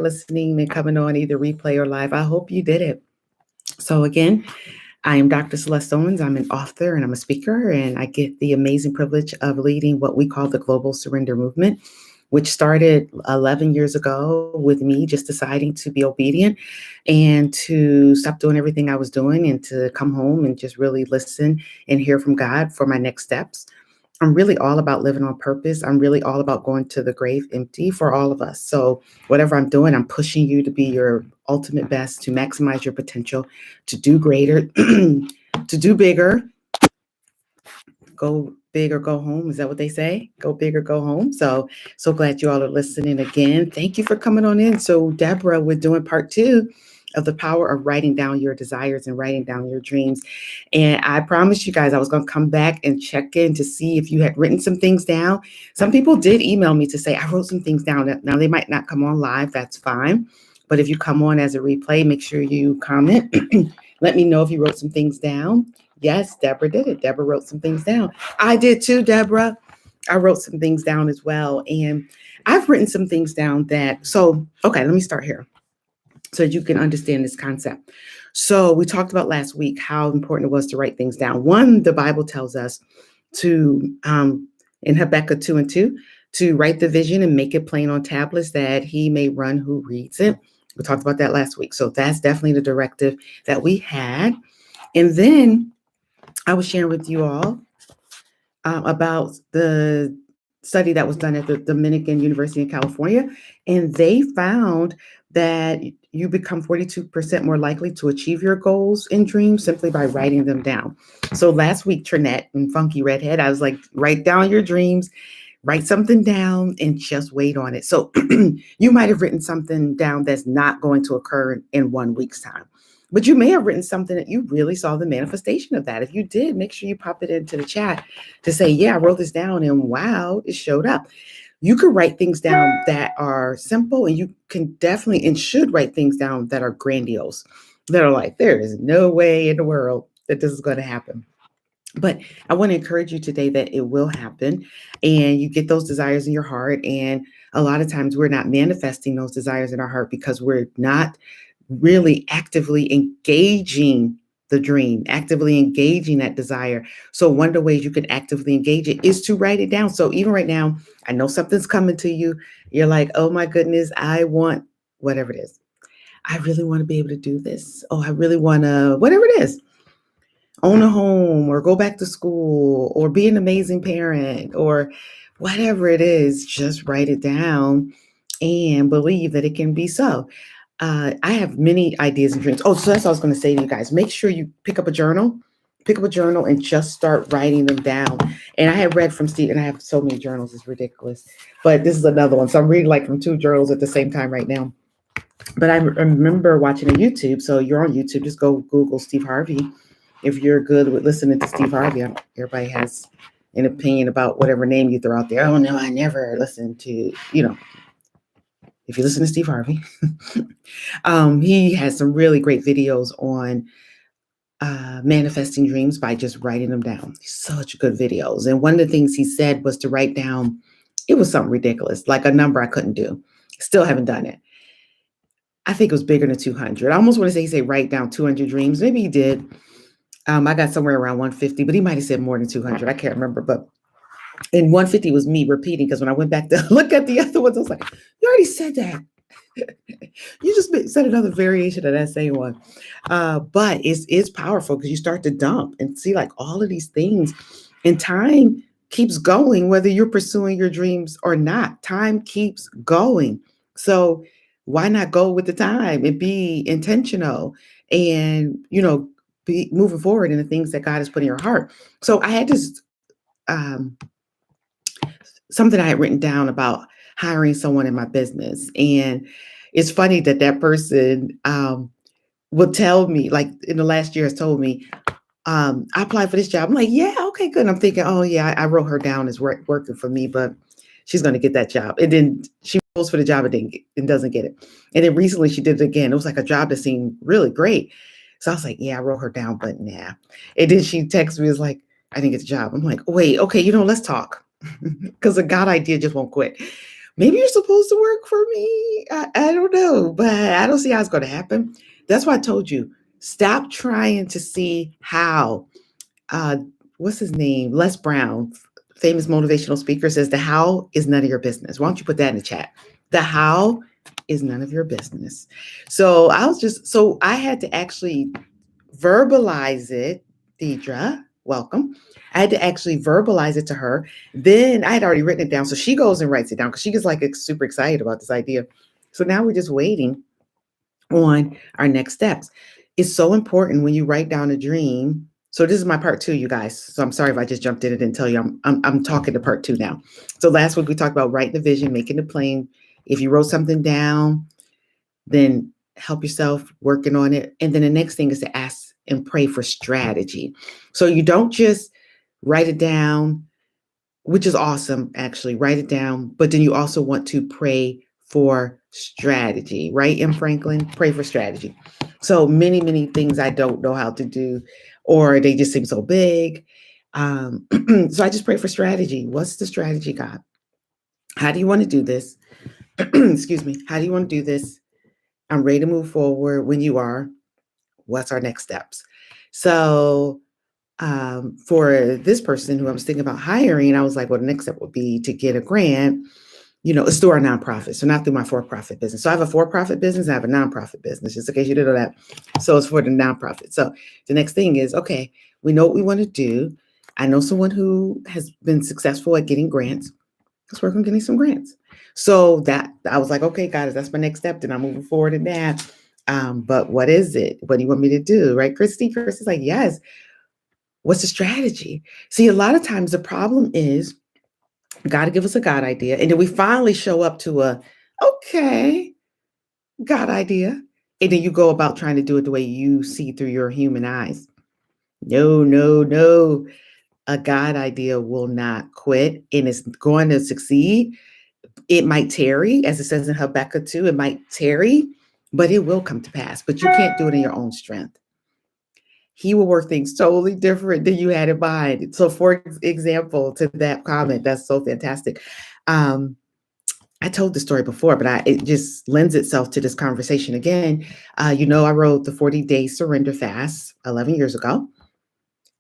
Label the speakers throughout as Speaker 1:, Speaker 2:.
Speaker 1: listening and coming on either replay or live. I hope you did it. So again, I am Dr. Celeste Owens. I'm an author and I'm a speaker, and I get the amazing privilege of leading what we call the Global Surrender Movement, which started 11 years ago with me just deciding to be obedient and to stop doing everything I was doing and to come home and just really listen and hear from God for my next steps. I'm really all about living on purpose. I'm really all about going to the grave empty for all of us. So, whatever I'm doing, I'm pushing you to be your ultimate best, to maximize your potential, to do greater, to do bigger, go big or go home. Is that what they say? Go big or go home. So glad you all are listening again. Thank you for coming on in. So, Deborah, we're doing part 2 of the power of writing down your desires and writing down your dreams. And I promised you guys I was going to come back and check in to see if you had written some things down. Some people did email me to say, I wrote some things down. Now, they might not come on live. That's fine. But if you come on as a replay, make sure you comment. Let me know if you wrote some things down. Yes, Deborah did it. Deborah wrote some things down. I did too, Deborah. I wrote some things down as well. And I've written some things down okay, let me start here so you can understand this concept. So we talked about last week how important it was to write things down. One, the Bible tells us to, in Habakkuk 2:2, to write the vision and make it plain on tablets that he may run who reads it. We talked about that last week. So that's definitely the directive that we had. And then I was sharing with you all about the study that was done at the Dominican University in California, and they found that you become 42% more likely to achieve your goals and dreams simply by writing them down. So last week, Trinette and Funky Redhead, I was like, write down your dreams, write something down, and just wait on it. So you might have written something down that's not going to occur in 1 week's time. But you may have written something that you really saw the manifestation of that. If you did, make sure you pop it into the chat to say, yeah, I wrote this down and wow, it showed up. You could write things down that are simple, and you can definitely and should write things down that are grandiose, that are like, there is no way in the world that this is going to happen. But I want to encourage you today that it will happen, and you get those desires in your heart. And a lot of times we're not manifesting those desires in our heart because we're not really actively engaging the dream, actively engaging that desire. So one of the ways you can actively engage it is to write it down. So even right now, I know something's coming to you. You're like, oh my goodness, I want whatever it is. I really want to be able to do this. Oh, I really want to, whatever it is, own a home or go back to school or be an amazing parent or whatever it is, just write it down and believe that it can be so. I have many ideas and dreams. Oh, so that's what I was going to say to you guys. Make sure you pick up a journal and just start writing them down. And I have read from Steve, and I have so many journals, it's ridiculous. But this is another one. So I'm reading like from 2 journals at the same time right now. But I remember watching a YouTube. So you're on YouTube, just go Google Steve Harvey. If you're good with listening to Steve Harvey, everybody has an opinion about whatever name you throw out there. Oh, no, I never listened to, if you listen to Steve Harvey, he has some really great videos on manifesting dreams by just writing them down. Such good videos. And one of the things he said was to write down, it was something ridiculous, like a number I couldn't do. Still haven't done it. I think it was bigger than 200. I almost want to say he said write down 200 dreams. Maybe he did. I got somewhere around 150, but he might have said more than 200. I can't remember, but and 150 was me repeating, because when I went back to look at the other ones, I was like, you already said that. You just said another variation of that same one. But it's powerful because you start to dump and see like all of these things, and time keeps going, whether you're pursuing your dreams or not. Time keeps going. So why not go with the time and be intentional and, be moving forward in the things that God has put in your heart. So I had this, something I had written down about hiring someone in my business. And it's funny that that person will tell me, like in the last year has told me, I applied for this job. I'm like, yeah, okay, good. And I'm thinking, oh yeah, I wrote her down as working for me, but she's going to get that job. And then she goes for the job and doesn't get it. And then recently she did it again. It was like a job that seemed really great. So I was like, yeah, I wrote her down, but nah. And then she texted me, was like, I didn't get the job. I'm like, wait, okay, let's talk. Because a God idea just won't quit. maybe you're supposed to work for me. I don't know, but I don't see how it's going to happen. That's why I told you, stop trying to see how. Uh, what's his name? Les Brown, famous motivational speaker, says the how is none of your business. Why don't you put that in the chat? The how is none of your business. So I had to actually verbalize it. Deidre, welcome. I had to actually verbalize it to her. Then I had already written it down. So she goes and writes it down because she gets like super excited about this idea. So now we're just waiting on our next steps. It's so important when you write down a dream. So this is my part 2, you guys. So I'm sorry if I just jumped in and didn't tell you. I'm talking to part 2 now. So last week we talked about writing the vision, making it plain. If you wrote something down, then help yourself working on it. And then the next thing is to ask and pray for strategy. So you don't just write it down, which is awesome, actually, write it down, but then you also want to pray for strategy, right? M. Franklin, pray for strategy. So many things I don't know how to do, or they just seem so big. So I just pray for strategy. What's the strategy, God? How do you want to do this? Excuse me. How do you want to do this? I'm ready to move forward. When you are, what's our next steps? So for this person who I was thinking about hiring, I was like, well, the next step would be to get a grant, it's through our nonprofit. So not through my for-profit business. So I have a for-profit business. I have a nonprofit business, just in case you didn't know that. So it's for the nonprofit. So the next thing is, okay, we know what we want to do. I know someone who has been successful at getting grants. Let's work on getting some grants. So that I was like, okay, guys, that's my next step. Then I'm moving forward in that. But what is it? What do you want me to do? Right, Christy? Christy's like, yes. What's the strategy? See, a lot of times the problem is God to give us a God idea. And then we finally show up to okay, God idea. And then you go about trying to do it the way you see through your human eyes. No. A God idea will not quit and it's going to succeed. It might tarry, as it says in Habakkuk 2, it might tarry, but it will come to pass. But you can't do it in your own strength. He will work things totally different than you had in mind. So, for example, to that comment, that's so fantastic. I told the story before, but it just lends itself to this conversation again. I wrote the 40-day surrender fast 11 years ago.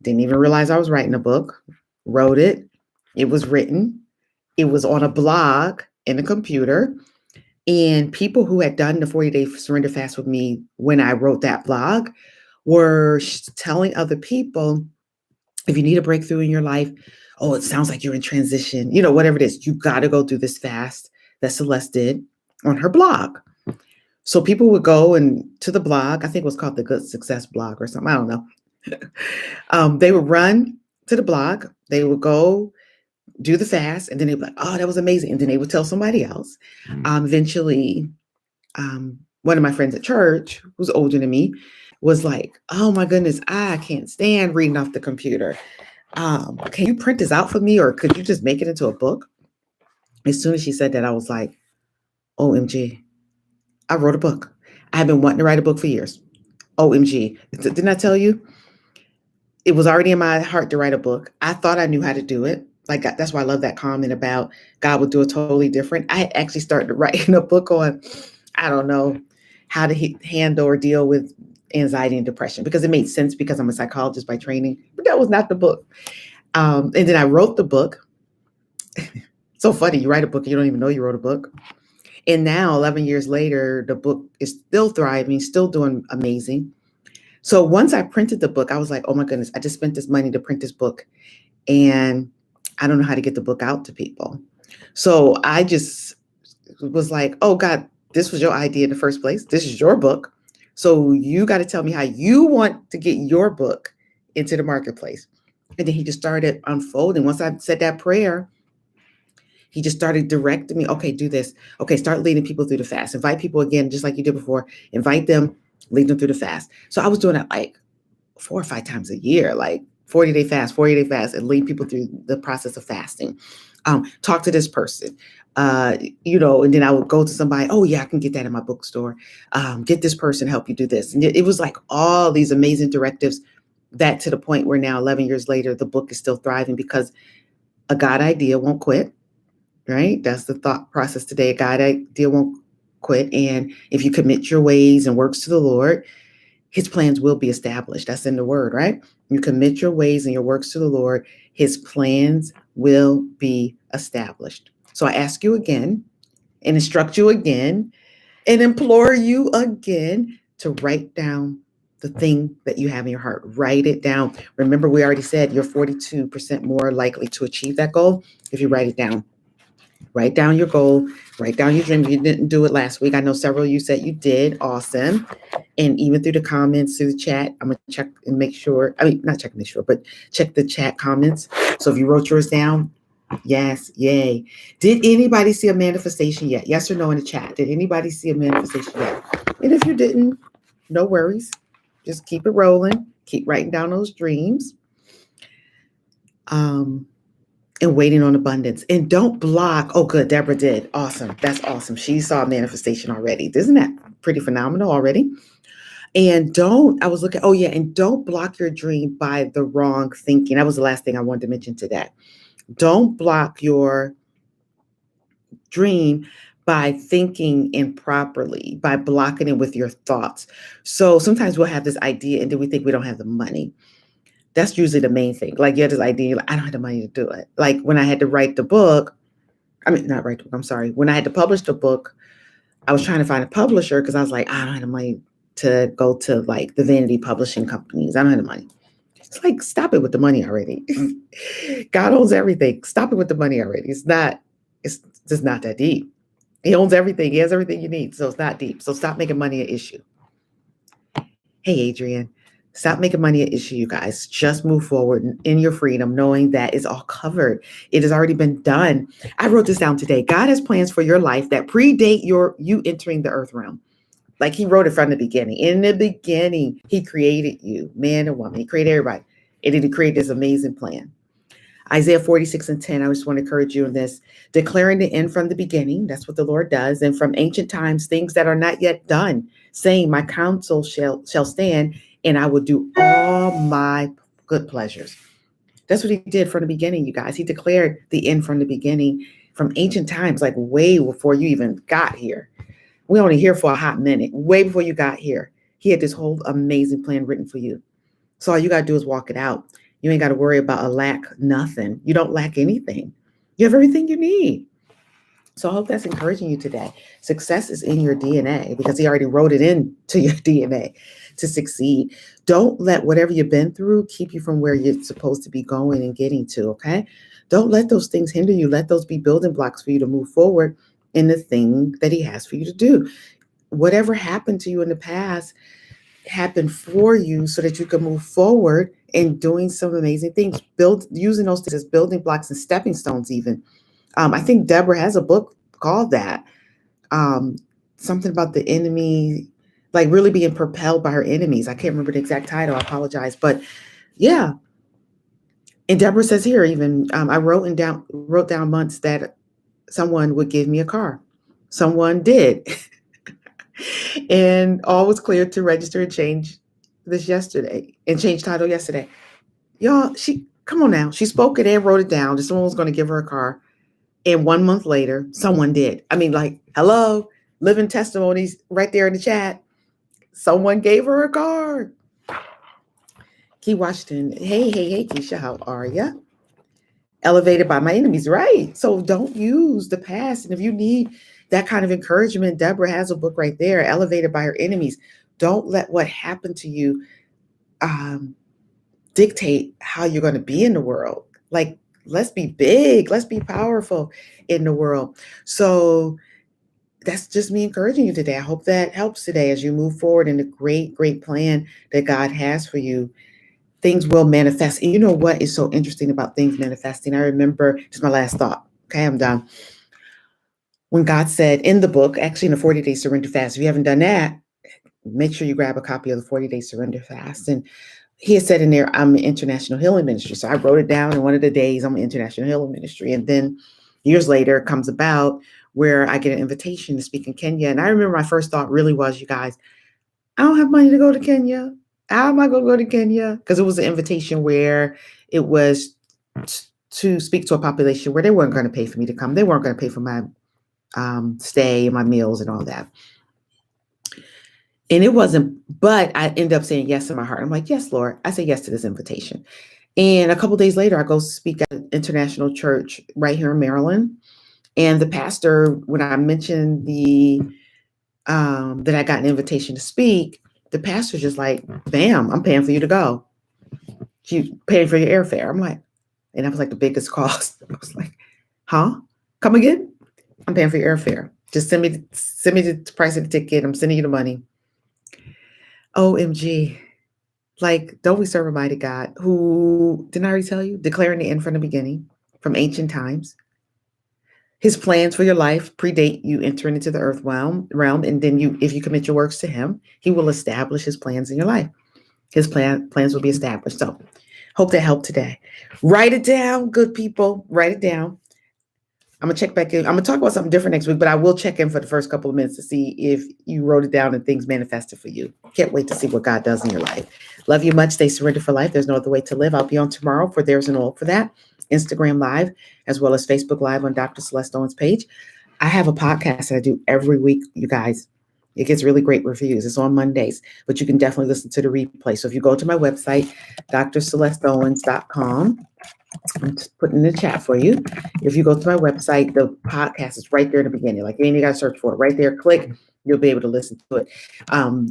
Speaker 1: Didn't even realize I was writing a book. Wrote it. It was written. It was on a blog in a computer. And people who had done the 40-day surrender fast with me when I wrote that blog were telling other people, if you need a breakthrough in your life, oh, it sounds like you're in transition, whatever it is, you got to go through this fast that Celeste did on her blog. So people would go to the blog. I think it was called the Good Success blog or something. I don't know. They would run to the blog. They would go do the fast. And then they'd be like, oh, that was amazing. And then they would tell somebody else. Eventually, one of my friends at church, who's older than me, was like, oh my goodness, I can't stand reading off the computer. Can you print this out for me, or could you just make it into a book? As soon as she said that, I was like, OMG, I wrote a book. I've been wanting to write a book for years. OMG. Didn't I tell you? It was already in my heart to write a book. I thought I knew how to do it. Like, that's why I love that comment about God would do it totally different. I actually started writing a book on, I don't know, how to handle or deal with anxiety and depression, because it made sense because I'm a psychologist by training, but that was not the book. And then I wrote the book. So funny, you write a book and you don't even know you wrote a book. And now 11 years later, the book is still thriving, still doing amazing. So once I printed the book, I was like, oh my goodness, I just spent this money to print this book and I don't know how to get the book out to people. So I just was like, oh God, this was your idea in the first place. This is your book. So you got to tell me how you want to get your book into the marketplace. And then he just started unfolding. Once I said that prayer, he just started directing me. Okay, do this. Okay, start leading people through the fast. Invite people again, just like you did before. Invite them, lead them through the fast. So I was doing it like 4 or 5 times a year, like 40-day fast, and lead people through the process of fasting. Talk to this person, and then I would go to somebody. Oh yeah, I can get that in my bookstore. Get this person, help you do this. And it was like all these amazing directives that, to the point where now 11 years later, the book is still thriving because a God idea won't quit. right? That's the thought process today. A God idea won't quit. And if you commit your ways and works to the Lord, his plans will be established. That's in the word, right? You commit your ways and your works to the Lord, his plans will be established. So I ask you again and instruct you again and implore you again to write down the thing that you have in your heart. Write it down. Remember, we already said you're 42% more likely to achieve that goal if you write it down. Write down your goal, write down your dream. If you didn't do it last week, I know several of you said you did. Awesome. And even through the comments, through the chat, I'm going to check and make sure. I mean, not check and make sure, but check the chat comments. So if you wrote yours down, yes, yay. Did anybody see a manifestation yet? Yes or no in the chat? Did anybody see a manifestation yet? And if you didn't, no worries. Just keep it rolling. Keep writing down those dreams. And waiting on abundance. And don't block. Oh, good. Deborah did. Awesome. That's awesome. She saw manifestation already. Isn't that pretty phenomenal already? And don't block your dream by the wrong thinking. That was the last thing I wanted to mention today. Don't block your dream by thinking improperly, by blocking it with your thoughts. So sometimes we'll have this idea and then we think we don't have the money. That's usually the main thing. Like you have this idea, like, I don't have the money to do it. Like when I had to write the book, not write the book, I'm sorry. When I had to publish the book, I was trying to find a publisher because I was like, I don't have the money to go to like the vanity publishing companies. I don't have the money. It's like, stop it with the money already. God owns everything. Stop it with the money already. It's just not that deep. He owns everything. He has everything you need. So it's not deep. So stop making money an issue. Hey, Adrian. Stop making money an issue, you guys. Just move forward in your freedom, knowing that it's all covered. It has already been done. I wrote this down today. God has plans for your life that predate you entering the earth realm. Like he wrote it from the beginning. In the beginning, he created you, man and woman. He created everybody. And then he created this amazing plan. Isaiah 46:10, I just want to encourage you in this. Declaring the end from the beginning, that's what the Lord does. And from ancient times, things that are not yet done, saying, my counsel shall stand, and I will do all my good pleasures. That's what he did from the beginning, you guys. He declared the end from the beginning, from ancient times, like way before you even got here. We only here for a hot minute, way before you got here. He had this whole amazing plan written for you. So all you got to do is walk it out. You ain't got to worry about a lack nothing. You don't lack anything. You have everything you need. So I hope that's encouraging you today. Success is in your DNA because he already wrote it into your DNA to succeed. Don't let whatever you've been through keep you from where you're supposed to be going and getting to, okay? Don't let those things hinder you. Let those be building blocks for you to move forward in the thing that he has for you to do. Whatever happened to you in the past happened for you so that you can move forward in doing some amazing things, using those things as building blocks and stepping stones even. I think Deborah has a book called that. Something about the enemy, like really being propelled by her enemies. I can't remember the exact title. I apologize. But yeah. And Deborah says here even, I wrote down months that someone would give me a car. Someone did. And all was clear to register and change title yesterday. Y'all, come on now. She spoke it and wrote it down that someone was going to give her a car. And 1 month later, someone did. I mean, like, hello, living testimonies right there in the chat. Someone gave her a car. Key Washington. Hey, Keisha, how are you? Elevated by my enemies, right? So don't use the past. And if you need that kind of encouragement, Deborah has a book right there, Elevated by Her Enemies. Don't let what happened to you dictate how you're going to be in the world. Like, let's be big. Let's be powerful in the world. So that's just me encouraging you today. I hope that helps today as you move forward in the great, great plan that God has for you. Things will manifest. And you know what is so interesting about things manifesting? I remember, just my last thought. Okay, I'm done. When God said in the book, actually in the 40-day surrender fast, if you haven't done that, make sure you grab a copy of the 40-day surrender fast. And he had said in there, I'm an international healing ministry. So I wrote it down in one of the days, I'm an international healing ministry. And then years later, it comes about where I get an invitation to speak in Kenya. And I remember my first thought really was, you guys, I don't have money to go to Kenya. How am I going to go to Kenya? Because it was an invitation where it was to speak to a population where they weren't going to pay for me to come. They weren't going to pay for my stay and my meals and all that. And it wasn't, but I ended up saying yes in my heart. I'm like, yes, Lord, I say yes to this invitation. And a couple of days later, I go speak at an international church right here in Maryland. And the pastor, when I mentioned that I got an invitation to speak, the pastor's just like, bam, I'm paying for you to go. You paying for your airfare. I'm like, and that was like the biggest cost. I was like, huh? Come again? I'm paying for your airfare. Just send me the price of the ticket. I'm sending you the money. OMG. Like, don't we serve a mighty God who, didn't I already tell you, declaring the end from the beginning, from ancient times? His plans for your life predate you entering into the earth realm, and then if you commit your works to him, he will establish his plans in your life. His plans will be established. So, hope that helped today. Write it down, good people. Write it down. I'm gonna check back in. I'm gonna talk about something different next week, but I will check in for the first couple of minutes to see if you wrote it down and things manifested for you. Can't wait to see what God does in your life. Love you much. Stay surrendered for life. There's no other way to live. I'll be on tomorrow for There's an Oil for That, Instagram Live, as well as Facebook Live on Dr. Celeste Owens' page. I have a podcast that I do every week, you guys. It gets really great reviews. It's on Mondays, but you can definitely listen to the replay. So if you go to my website, drcelesteowens.com, I'm just putting in the chat for you. If you go to my website, the podcast is right there in the beginning. Like, you ain't got to search for it. Right there, click. You'll be able to listen to it.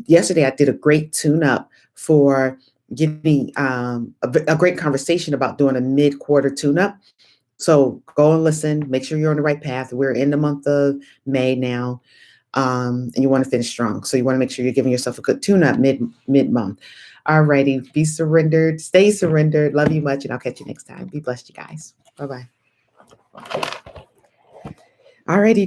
Speaker 1: Yesterday, I did a great tune-up for getting a great conversation about doing a mid-quarter tune-up. So go and listen. Make sure you're on the right path. We're in the month of May now, and you want to finish strong. So you want to make sure you're giving yourself a good tune-up mid-month. All righty. Be surrendered. Stay surrendered. Love you much, and I'll catch you next time. Be blessed, you guys. Bye-bye. All righty, guys.